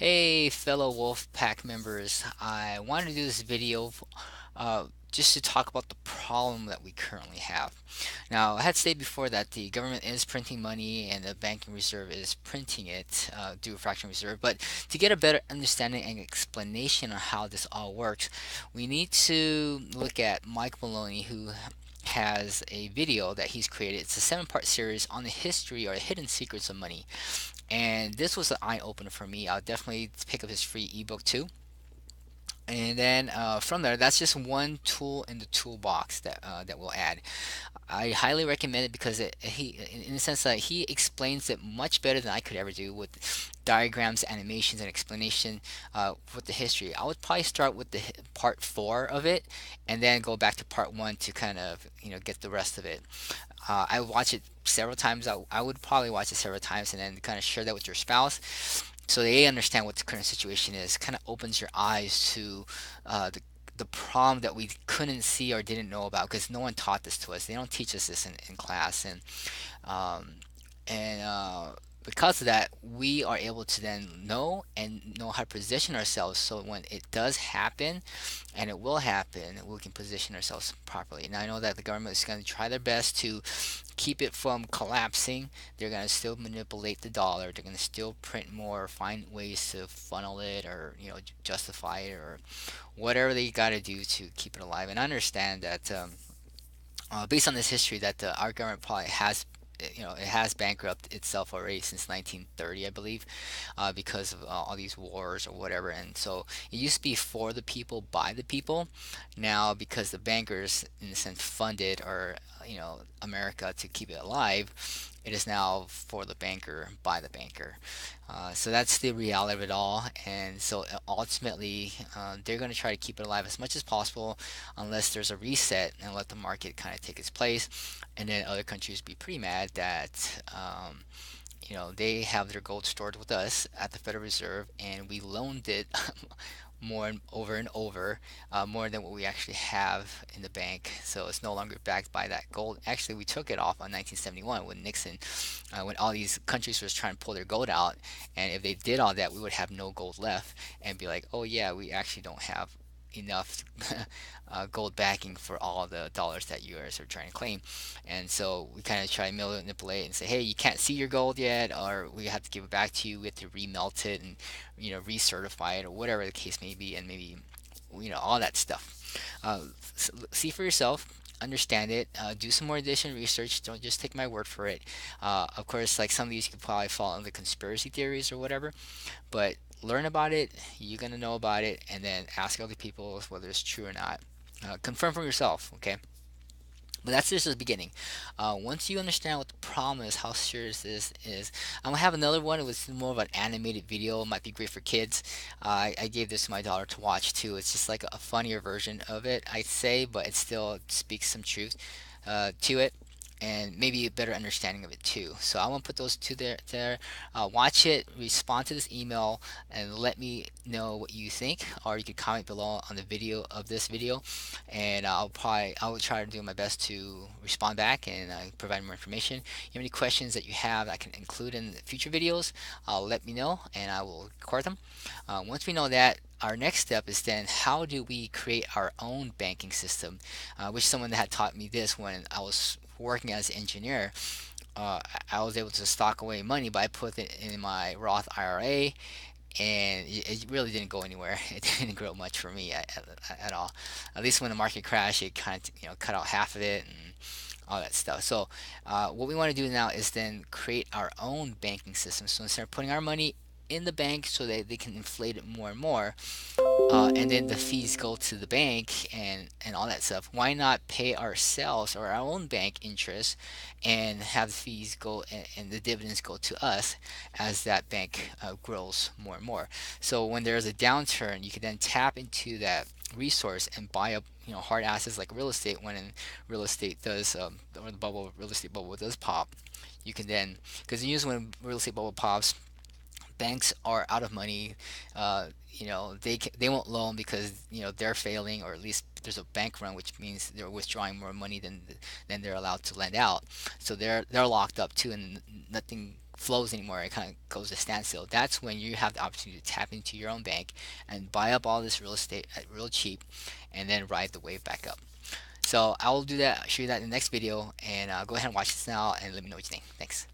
Hey, fellow Wolfpack members. I wanted to do this video just to talk about the problem that we currently have. Now, I had stated before that the government is printing money and the banking reserve is printing it due to fractional reserve. But to get a better understanding and explanation on how this all works, we need to look at Mike Maloney, who has a video that he's created. It's a 7-part series on the history or hidden secrets of money. And this was an eye opener for me. I'll definitely pick up his free ebook too. And then from there, that's just one tool in the toolbox that we'll add. I highly recommend it because in the sense that he explains it much better than I could ever do with diagrams, animations, and explanation with the history. I would probably start with the part four of it, and then go back to part one to kind of get the rest of it. I watch it several times. I would probably watch it several times and then kind of share that with your spouse so they understand what the current situation is. Kind of opens your eyes to the problem that we couldn't see or didn't know about because no one taught this to us. They don't teach us this in class, um, and because of that, we are able to then know how to position ourselves. So when it does happen, and it will happen, we can position ourselves properly. Now I know that the government is going to try their best to keep it from collapsing. They're going to still manipulate the dollar. They're going to still print more, find ways to funnel it, or justify it, or whatever they got to do to keep it alive. And I understand that based on this history, that our government probably has it has bankrupt itself already since 1930, I believe, because of all these wars or whatever. And so it used to be for the people by the people. Now, because the bankers, in a sense, funded or America to keep it alive, it is now for the banker by the banker. So that's the reality of it all. And so ultimately, they're going to try to keep it alive as much as possible, unless there's a reset and let the market kind of take its place. And then other countries be pretty mad that they have their gold stored with us at the Federal Reserve, and we loaned it and over, more than what we actually have in the bank. So it's no longer backed by that gold. Actually, we took it off on 1971 when Nixon, when all these countries was trying to pull their gold out, and if they did all that, we would have no gold left, and be like, oh yeah, we actually don't have enough gold backing for all the dollars that you guys are trying to claim. And so we kind of try to manipulate and say, hey, you can't see your gold yet, or we have to give it back to you. We have to remelt it and recertify it, or whatever the case may be, and maybe all that stuff. See for yourself. Understand it. Do some more additional research. Don't just take my word for it. Of course, like some of these could probably fall under conspiracy theories or whatever, but learn about it. You're gonna know about it, and then ask other people whether it's true or not. Confirm for yourself. Okay. But that's just the beginning. Once you understand what the problem is, how serious this is, I'm gonna have another one. It was more of an animated video. It might be great for kids. I gave this to my daughter to watch too. It's just like a funnier version of it, I'd say, but it still speaks some truth to it, and maybe a better understanding of it too. So I want to put those two there. Watch it, respond to this email, and let me know what you think. Or you could comment below on the video of this video, and I will try to do my best to respond back and provide more information. If you have any questions that you have I can include in future videos, let me know, and I will record them. Once we know that, our next step is then how do we create our own banking system, which someone had taught me this when I was working as an engineer. I was able to stock away money, but I put it in my Roth IRA, and it really didn't go anywhere. It didn't grow much for me at all. At least when the market crashed, it kind of cut out half of it and all that stuff. So what we want to do now is then create our own banking system. So instead of putting our money in the bank so that they can inflate it more and more, and then the fees go to the bank and all that stuff. Why not pay ourselves or our own bank interest and have the fees go and the dividends go to us as that bank grows more and more. So when there's a downturn, you can then tap into that resource and buy up hard assets like real estate. When real estate does or the real estate bubble does pop, you can then, because usually when real estate bubble pops, banks are out of money. They won't loan because they're failing, or at least there's a bank run, which means they're withdrawing more money than they're allowed to lend out. So they're locked up too, and nothing flows anymore. It kind of goes to standstill. That's when you have the opportunity to tap into your own bank and buy up all this real estate at real cheap, and then ride the wave back up. So I will do that. I'll show you that in the next video, and go ahead and watch this now and let me know what you think. Thanks.